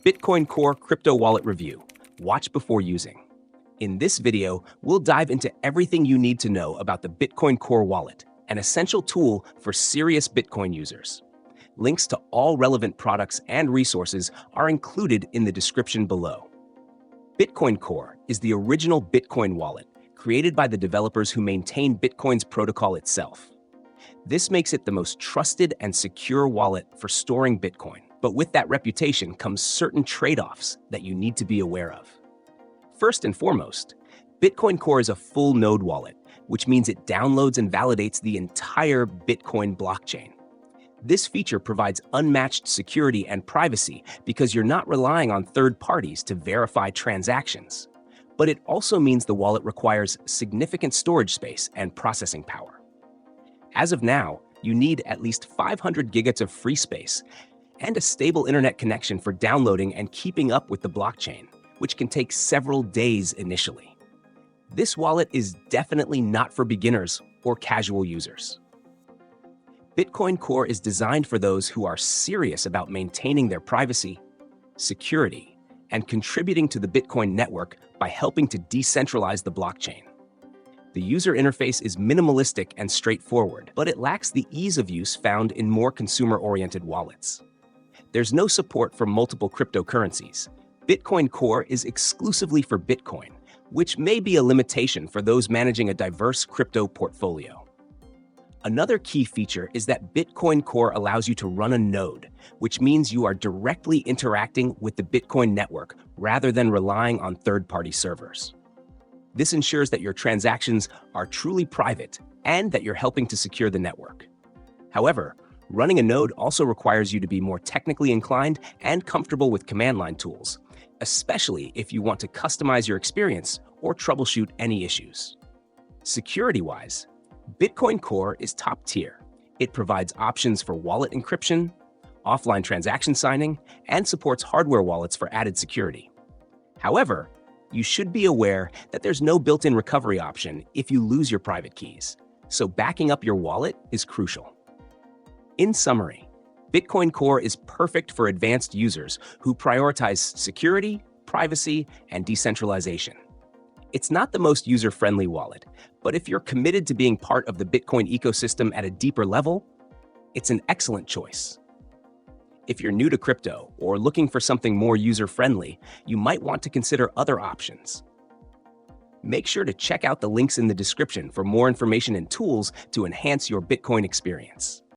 Bitcoin Core Crypto Wallet Review. Watch before using. In this video, we'll dive into everything you need to know about the Bitcoin Core Wallet, an essential tool for serious Bitcoin users. Links to all relevant products and resources are included in the description below. Bitcoin Core is the original Bitcoin wallet created by the developers who maintain Bitcoin's protocol itself. This makes it the most trusted and secure wallet for storing Bitcoin. But with that reputation comes certain trade-offs that you need to be aware of. First and foremost, Bitcoin Core is a full node wallet, which means it downloads and validates the entire Bitcoin blockchain. This feature provides unmatched security and privacy because you're not relying on third parties to verify transactions. But it also means the wallet requires significant storage space and processing power. As of now, you need at least 500 gigabytes of free space and a stable internet connection for downloading and keeping up with the blockchain, which can take several days initially. This wallet is definitely not for beginners or casual users. Bitcoin Core is designed for those who are serious about maintaining their privacy, security, and contributing to the Bitcoin network by helping to decentralize the blockchain. The user interface is minimalistic and straightforward, but it lacks the ease of use found in more consumer-oriented wallets. There's no support for multiple cryptocurrencies. Bitcoin Core is exclusively for Bitcoin, which may be a limitation for those managing a diverse crypto portfolio. Another key feature is that Bitcoin Core allows you to run a node, which means you are directly interacting with the Bitcoin network rather than relying on third-party servers. This ensures that your transactions are truly private and that you're helping to secure the network. However, running a node also requires you to be more technically inclined and comfortable with command line tools, especially if you want to customize your experience or troubleshoot any issues. Security-wise, Bitcoin Core is top tier. It provides options for wallet encryption, offline transaction signing, and supports hardware wallets for added security. However, you should be aware that there's no built-in recovery option if you lose your private keys, so backing up your wallet is crucial. In summary, Bitcoin Core is perfect for advanced users who prioritize security, privacy, and decentralization. It's not the most user-friendly wallet, but if you're committed to being part of the Bitcoin ecosystem at a deeper level, it's an excellent choice. If you're new to crypto or looking for something more user-friendly, you might want to consider other options. Make sure to check out the links in the description for more information and tools to enhance your Bitcoin experience.